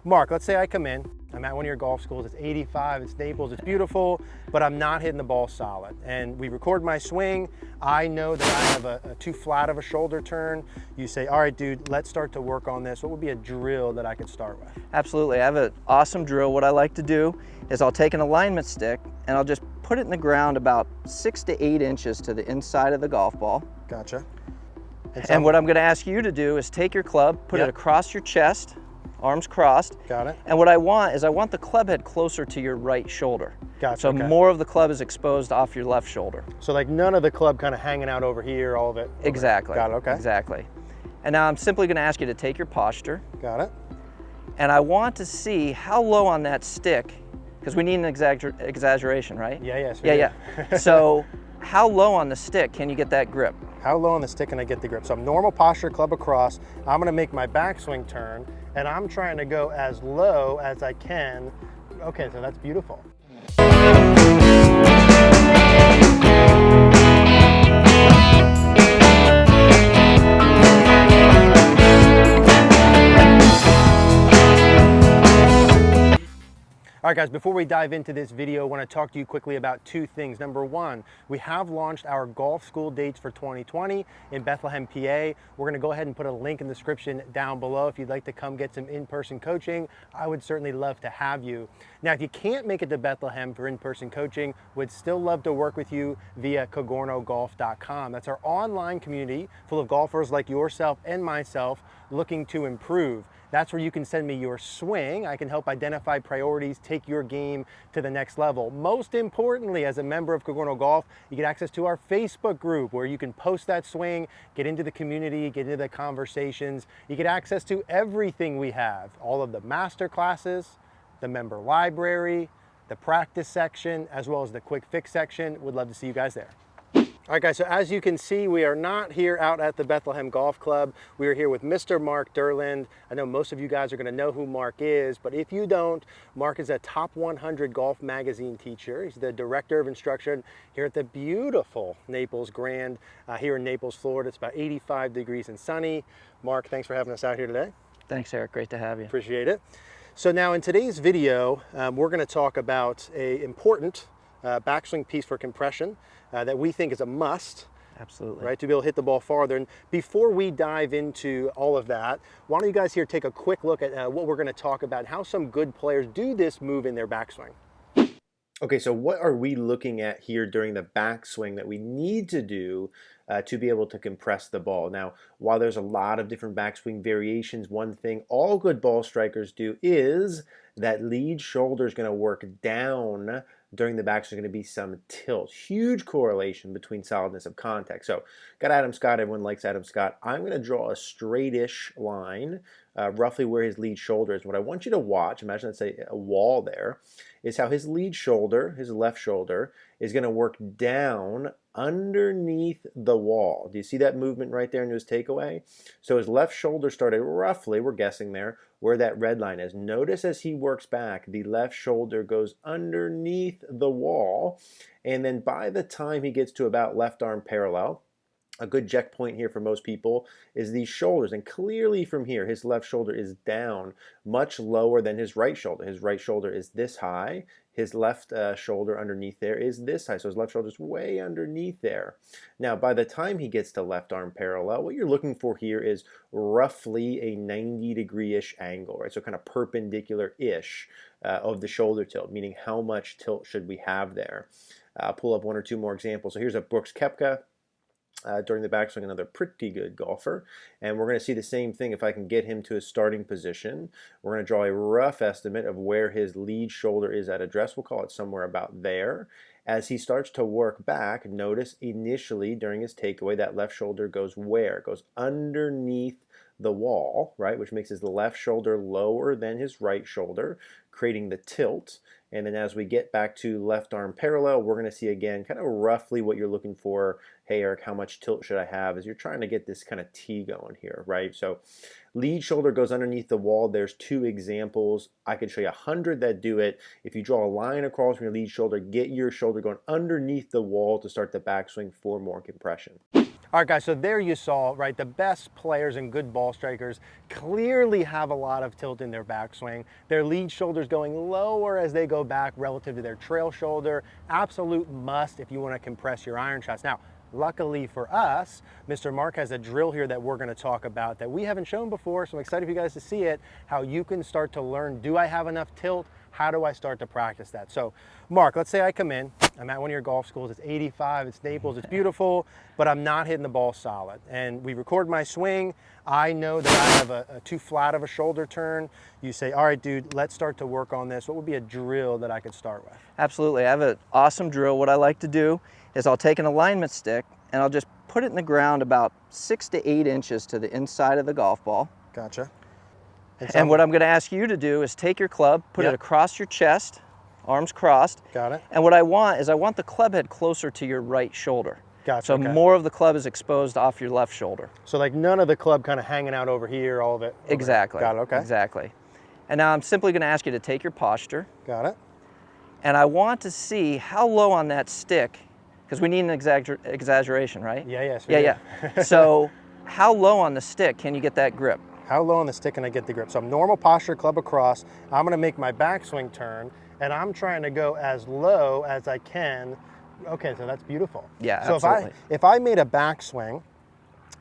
Mark, let's say I come in, I'm at one of your golf schools, it's 85, it's Naples, it's beautiful, but I'm not hitting the ball solid. And we record my swing, I know that I have a too flat of a shoulder turn. You say, all right, dude, let's start to work on this. What would be a drill that I could start with? Absolutely, I have an awesome drill. What I like to do is I'll take an alignment stick and I'll just put it in the ground about 6 to 8 inches to the inside of the golf ball. Gotcha. And what I'm gonna ask you to do is take your club, put it across your chest, arms crossed. Got it. And what I want is I want the club head closer to your right shoulder. Gotcha. So more of the club is exposed off your left shoulder. So like none of the club kind of hanging out over here, all of it? Exactly. Got it, okay. Exactly. And now I'm simply gonna ask you to take your posture. Got it. And I want to see how low on that stick, because we need an exaggeration, right? Yes. Yeah. So how low on the stick can you get that grip? How low on the stick can I get the grip? So I'm normal posture, club across. I'm gonna make my backswing turn, and I'm trying to go as low as I can. Okay, so that's beautiful. All right guys, before we dive into this video, I want to talk to you quickly about two things. Number one, we have launched our golf school dates for 2020 in Bethlehem, PA. We're going to go ahead and put a link in the description down below. If you'd like to come get some in-person coaching, I would certainly love to have you. Now, if you can't make it to Bethlehem for in-person coaching, we'd still love to work with you via CogornoGolf.com. That's our online community full of golfers like yourself and myself looking to improve. That's where you can send me your swing. I can help identify priorities, take your game to the next level. Most importantly, as a member of Cogorno Golf, you get access to our Facebook group where you can post that swing, get into the community, get into the conversations. You get access to everything we have, all of the master classes, the member library, the practice section, as well as the quick fix section. Would love to see you guys there. All right guys, so as you can see, we are not here out at the Bethlehem Golf Club. We are here with Mr. Mark Durland. I know most of you guys are gonna know who Mark is, but if you don't, Mark is a top 100 golf magazine teacher. He's the director of instruction here at the beautiful Naples Grand here in Naples, Florida. It's about 85 degrees and sunny. Mark, thanks for having us out here today. Thanks, Eric, great to have you. Appreciate it. So now in today's video, we're gonna talk about an important backswing piece for compression that we think is a must. Absolutely. Right, to be able to hit the ball farther. And before we dive into all of that, why don't you guys here take a quick look at what we're going to talk about and how some good players do this move in their backswing. Okay, so what are we looking at here during the backswing that we need to do to be able to compress the ball? Now, while there's a lot of different backswing variations, one thing all good ball strikers do is that lead shoulder is going to work down during the backswing. Going to be some tilt. Huge correlation between solidness of contact. So, got Adam Scott. Everyone likes Adam Scott. I'm going to draw a straightish line, roughly where his lead shoulder is. What I want you to watch, imagine let's say a wall there, is how his lead shoulder, his left shoulder, is going to work down underneath the wall. Do you see that movement right there into his takeaway? So his left shoulder started roughly, we're guessing there, where that red line is. Notice as he works back, the left shoulder goes underneath the wall, and then by the time he gets to about left arm parallel, a good check point here for most people is these shoulders, and clearly from here his left shoulder is down much lower than his right shoulder. His right shoulder is this high, his left shoulder underneath there is this high, so his left shoulder is way underneath there. Now by the time he gets to left arm parallel, what you're looking for here is roughly a 90-degree-ish angle, right? So kind of perpendicular-ish of the shoulder tilt, meaning how much tilt should we have there. I'll pull up one or two more examples. So here's a Brooks Koepka during the backswing, another pretty good golfer, and we're going to see the same thing. If I can get him to his starting position, we're going to draw a rough estimate of where his lead shoulder is at address. We'll call it somewhere about there. As he starts to work back, notice initially during his takeaway that left shoulder goes where? It goes underneath the wall, right, which makes his left shoulder lower than his right shoulder, creating the tilt. And then as we get back to left arm parallel, we're going to see again kind of roughly what you're looking for. Hey, Eric, how much tilt should I have? As you're trying to get this kind of T going here, right? So lead shoulder goes underneath the wall. There's two examples. I could show you 100 that do it. If you draw a line across from your lead shoulder, get your shoulder going underneath the wall to start the backswing for more compression. All right, guys, so there you saw, right, the best players and good ball strikers clearly have a lot of tilt in their backswing. Their lead shoulder's going lower as they go back relative to their trail shoulder. Absolute must if you want to compress your iron shots. Now, luckily for us, Mr. Mark has a drill here that we're going to talk about that we haven't shown before, so I'm excited for you guys to see it, how you can start to learn, do I have enough tilt? How do I start to practice that? So, Mark, let's say I come in, I'm at one of your golf schools, it's 85, it's Naples, it's beautiful, but I'm not hitting the ball solid. And we record my swing, I know that I have a too flat of a shoulder turn. You say, all right, dude, let's start to work on this. What would be a drill that I could start with? Absolutely, I have an awesome drill. What I like to do is I'll take an alignment stick and I'll just put it in the ground about 6 to 8 inches to the inside of the golf ball. Gotcha. And what I'm going to ask you to do is take your club, put it across your chest, arms crossed. Got it. And what I want is I want the club head closer to your right shoulder. Gotcha. So more of the club is exposed off your left shoulder. So like none of the club kind of hanging out over here, all of it? Exactly. Got it, okay. Exactly. And now I'm simply going to ask you to take your posture. Got it. And I want to see how low on that stick, because we need an exaggeration, right? Yeah. So how low on the stick can you get that grip? How low on the stick can I get the grip? So I'm normal posture, club across. I'm gonna make my backswing turn, and I'm trying to go as low as I can. Okay, so that's beautiful. Yeah, so absolutely. if I made a backswing,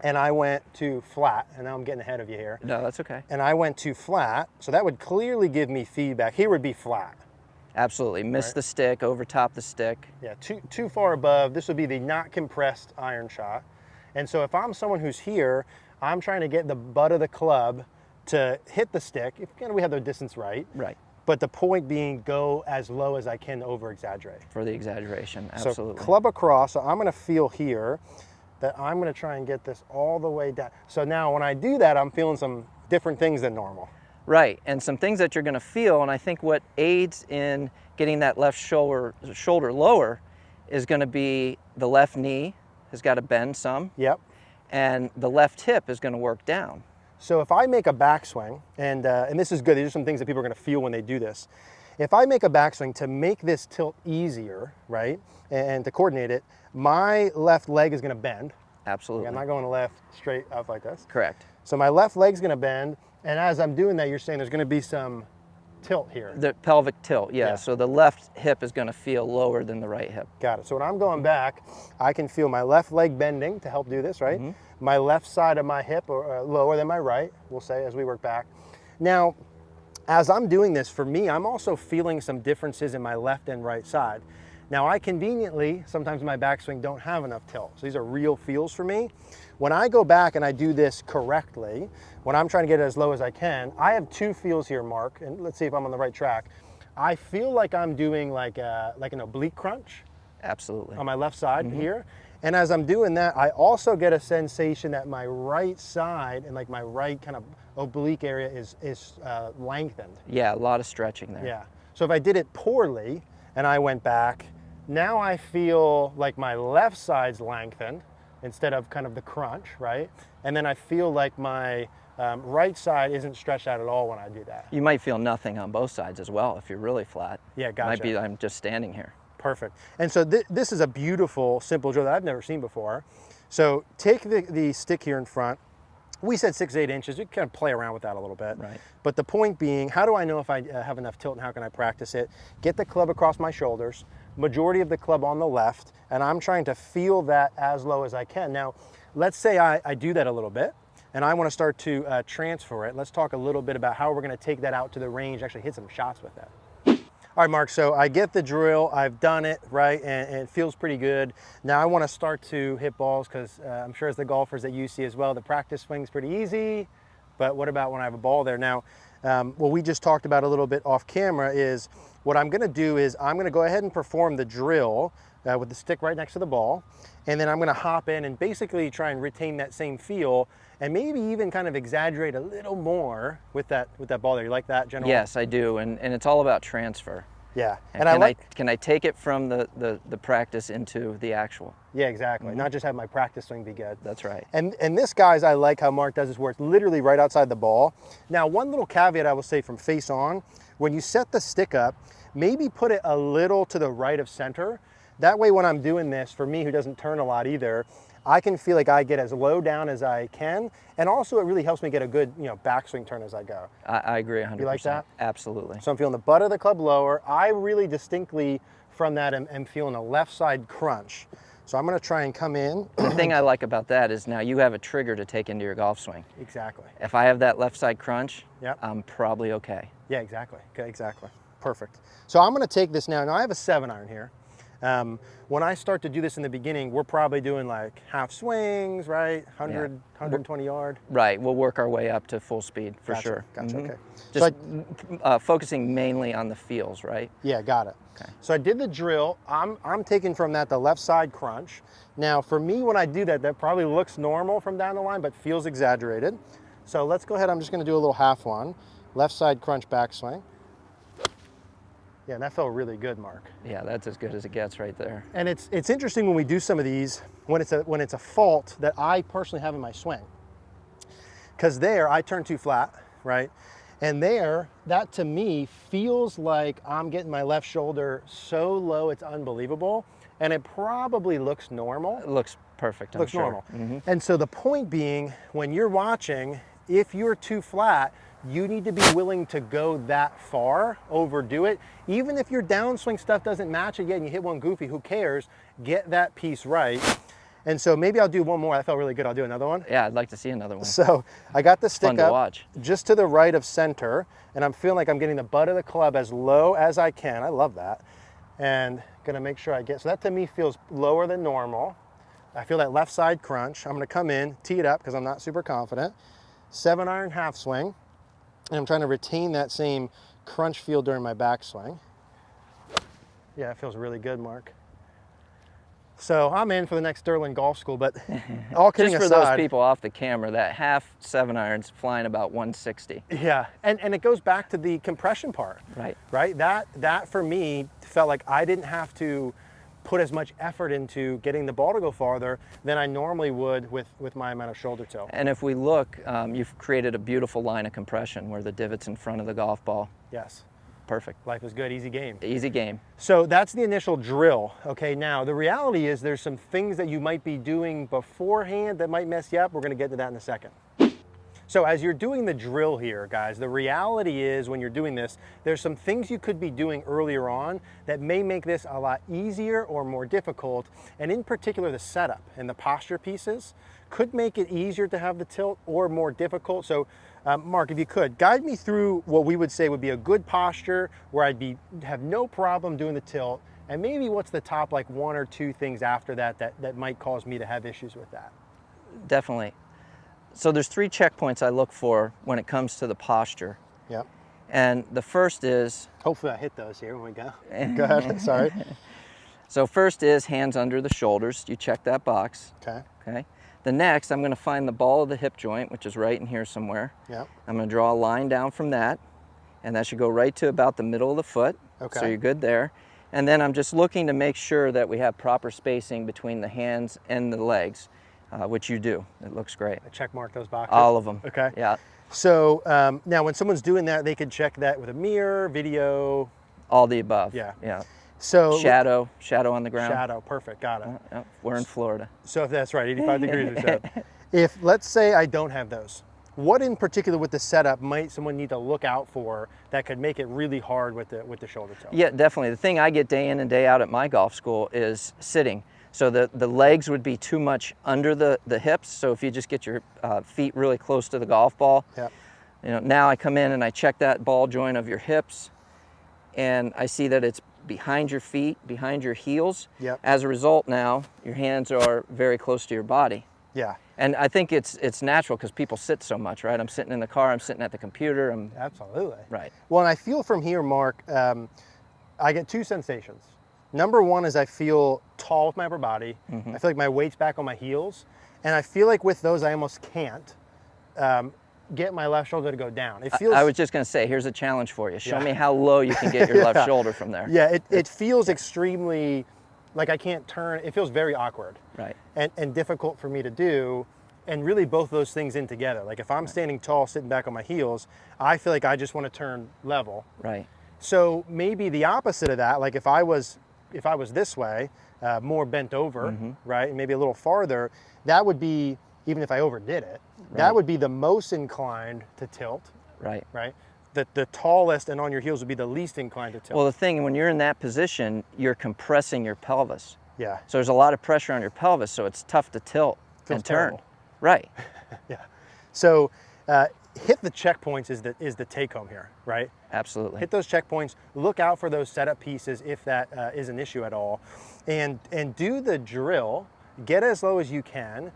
and I went to flat, and now I'm getting ahead of you here. No, that's okay. And I went to flat, so that would clearly give me feedback. Here would be flat. Absolutely, miss the stick, over top the stick. Yeah, too far above. This would be the not compressed iron shot. And so if I'm someone who's here, I'm trying to get the butt of the club to hit the stick. If we have the distance right. Right. But the point being, go as low as I can to over-exaggerate. For the exaggeration, absolutely. So club across, so I'm gonna feel here that I'm gonna try and get this all the way down. So now when I do that, I'm feeling some different things than normal. Right, and some things that you're gonna feel, and I think what aids in getting that left shoulder lower is gonna be the left knee has got to bend some. Yep. And the left hip is going to work down. So if I make a backswing, and this is good, these are some things that people are going to feel when they do this. If I make a backswing to make this tilt easier, right, and to coordinate it, my left leg is going to bend. Absolutely. I'm not going left straight up like this. Correct. So my left leg's going to bend, and as I'm doing that, you're saying there's going to be some tilt here. The pelvic tilt, yeah. So the left hip is going to feel lower than the right hip. Got it. So when I'm going back, I can feel my left leg bending to help do this, right? My left side of my hip or lower than my right, we'll say, as we work back. Now, as I'm doing this, for me, I'm also feeling some differences in my left and right side. Now, I conveniently, sometimes in my backswing, don't have enough tilt. So these are real feels for me. When I go back and I do this correctly, when I'm trying to get it as low as I can, I have two feels here, Mark, and let's see if I'm on the right track. I feel like I'm doing like an oblique crunch. Absolutely. On my left side here. And as I'm doing that, I also get a sensation that my right side and like my right kind of oblique area is lengthened. Yeah, a lot of stretching there. Yeah. So if I did it poorly and I went back, now I feel like my left side's lengthened instead of kind of the crunch, right? And then I feel like my right side isn't stretched out at all when I do that. You might feel nothing on both sides as well if you're really flat. Yeah, gotcha. Might be I'm just standing here. Perfect. And so this is a beautiful, simple drill that I've never seen before. So take the stick here in front. We said 6 to 8 inches. You can kind of play around with that a little bit. Right. But the point being, how do I know if I have enough tilt and how can I practice it? Get the club across my shoulders, majority of the club on the left, and I'm trying to feel that as low as I can. Now, let's say I do that a little bit, and I want to start to transfer it. Let's talk a little bit about how we're going to take that out to the range, actually hit some shots with that. All right, Mark, so I get the drill, I've done it, right, and it feels pretty good. Now I want to start to hit balls because I'm sure as the golfers that you see as well, the practice swing's pretty easy, but what about when I have a ball there? Now, what we just talked about a little bit off camera is what I'm going to do is I'm going to go ahead and perform the drill with the stick right next to the ball, and then I'm going to hop in and basically try and retain that same feel and maybe even kind of exaggerate a little more with that ball there. You like that, General? Yes, I do, and it's all about transfer. Yeah. And can I take it from the practice into the actual? Yeah, exactly. Not just have my practice swing be good. That's right. And this, guys, I like how Mark does this where it's literally right outside the ball. Now, one little caveat I will say from face on, when you set the stick up, maybe put it a little to the right of center. That way when I'm doing this, for me who doesn't turn a lot either, I can feel like I get as low down as I can, and also it really helps me get a good, backswing turn as I go. I agree 100%. You like that? Absolutely. So I'm feeling the butt of the club lower. I really distinctly from that am feeling a left side crunch. So I'm going to try and come in. The thing I like about that is now you have a trigger to take into your golf swing. Exactly. If I have that left side crunch, Yep. I'm probably okay. Yeah, exactly. Okay, exactly. Perfect. So I'm going to take this now. Now I have a 7-iron here. When I start to do this in the beginning, we're probably doing like half swings, right? 100, Yeah. 120 yard. Right, we'll work our way up to full speed for Gotcha, sure. Gotcha, okay. Just focusing mainly on the feels, right? Yeah, got it. Okay. So I did the drill. I'm taking from that the left side crunch. Now for me, when I do that, that probably looks normal from down the line, but feels exaggerated. So let's go ahead. I'm just going to do a little half one. Left side crunch backswing. Yeah, that felt really good, Mark. Yeah, that's as good as it gets right there. And it's interesting when we do some of these when it's a fault that I personally have in my swing. Because there I turn too flat, right? And there, that to me feels like I'm getting my left shoulder so low it's unbelievable. And it probably looks normal. It looks perfect, I'm looks sure. normal. And so the point being, when you're watching, if you're too flat, you need to be willing to go that far, overdo it. Even if your downswing stuff doesn't match it yet and you hit one goofy, who cares? Get that piece right. And so maybe I'll do one more. That felt really good. I'll do another one. Yeah, I'd like to see another one. So I got the stick Fun to up watch. just to the right of center, and I'm feeling like I'm getting the butt of the club as low as I can. I love that. And gonna make sure I get, so that to me feels lower than normal. I feel that left side crunch. I'm gonna come in, tee it up because I'm not super confident. 7-iron half swing. And I'm trying to retain that same crunch feel during my backswing. Yeah, it feels really good, Mark. So I'm in for the next Durland golf school, but all kidding Just for aside, those people off the camera, that half 7-iron's flying about 160. yeah, and it goes back to the compression part, Right. right? That for me felt like I didn't have to put as much effort into getting the ball to go farther than I normally would with my amount of shoulder tilt. And if we look, you've created a beautiful line of compression where the divot's in front of the golf ball. Yes. Perfect. Life is good, easy game. Easy game. So that's the initial drill. Okay, now the reality is there's some things that you might be doing beforehand that might mess you up. We're gonna get to that in a second. So as you're doing the drill here, guys, the reality is when you're doing this, there's some things you could be doing earlier on that may make this a lot easier or more difficult. And in particular, the setup and the posture pieces could make it easier to have the tilt or more difficult. So Mark, if you could, guide me through what we would say would be a good posture where I'd have no problem doing the tilt, and maybe what's the top like 1 or 2 things after that might cause me to have issues with that. Definitely. So there's 3 checkpoints I look for when it comes to the posture. Yep. And the first is... Hopefully I hit those here when we go. Go ahead, sorry. So first is hands under the shoulders. You check that box. Okay. Okay. The next, I'm going to find the ball of the hip joint, which is right in here somewhere. Yep. I'm going to draw a line down from that, and that should go right to about the middle of the foot. Okay. So you're good there. And then I'm just looking to make sure that we have proper spacing between the hands and the legs, which you do. It looks great. I check mark those boxes. All of them. Okay. Yeah. So now when someone's doing that, they could check that with a mirror, video. All the above. Yeah. Yeah. So Shadow on the ground. shadow, perfect, got it. Yep. We're in Florida. So if that's right, 85 degrees we said. If, let's say I don't have those, what in particular with the setup might someone need to look out for that could make it really hard with the shoulder tilt? Yeah, definitely. The thing I get day in and day out at my golf school is sitting. So the legs would be too much under the hips. So if you just get your feet really close to the golf ball, Yep. Now I come in and I check that ball joint of your hips, and I see that it's behind your feet, behind your heels. Yep. As a result, now your hands are very close to your body. Yeah. And I think it's natural because people sit so much, right? I'm sitting in the car, I'm sitting at the computer. Absolutely. Right. Well, and I feel from here, Mark, I get 2 sensations. Number one is I feel tall with my upper body. I feel like my weight's back on my heels. And I feel like with those, I almost can't get my left shoulder to go down. It feels. I was just going to say, here's a challenge for you. Show Yeah. me how low you can get your left Yeah. shoulder from there. Yeah, it feels extremely, like I can't turn. It feels very awkward. Right. And difficult for me to do. And really both those things in together. Like if I'm standing tall, sitting back on my heels, I feel like I just want to turn level. Right. So maybe the opposite of that, like if I was this way, more bent over, right, and maybe a little farther, that would be, even if I overdid it, that Right. would be the most inclined to tilt, Right. right? The tallest and on your heels would be the least inclined to tilt. Well, the thing, when you're in that position, you're compressing your pelvis. Yeah, So there's a lot of pressure on your pelvis, so it's tough to tilt Feels and turn. terrible. Right. yeah. So hit the checkpoints is the take home here, right? Absolutely. Hit those checkpoints, look out for those setup pieces if that is an issue at all, and do the drill, get as low as you can,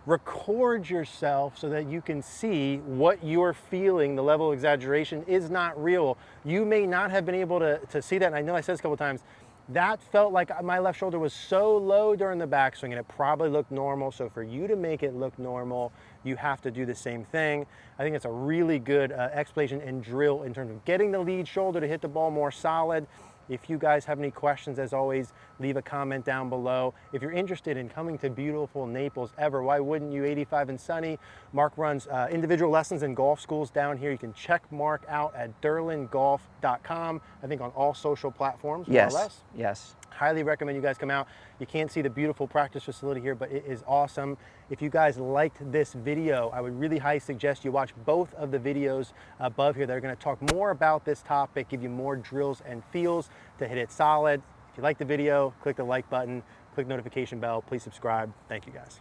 record yourself so that you can see what you're feeling. The level of exaggeration is not real. You may not have been able to see that, and I know I said this a couple times, that felt like my left shoulder was so low during the backswing and it probably looked normal. So for you to make it look normal, you have to do the same thing. I think it's a really good explanation and drill in terms of getting the lead shoulder to hit the ball more solid. If you guys have any questions, as always, leave a comment down below. If you're interested in coming to beautiful Naples ever, why wouldn't you? 85 and sunny. Mark runs individual lessons in golf schools down here. You can check Mark out at durlandgolf.com, I think on all social platforms, Yes. more or less. Yes. Highly recommend you guys come out. You can't see the beautiful practice facility here, but it is awesome. If you guys liked this video, I would really highly suggest you watch both of the videos above here. They're going to talk more about this topic, give you more drills and feels to hit it solid. If you like the video, click the like button, click the notification bell. Please subscribe. Thank you guys.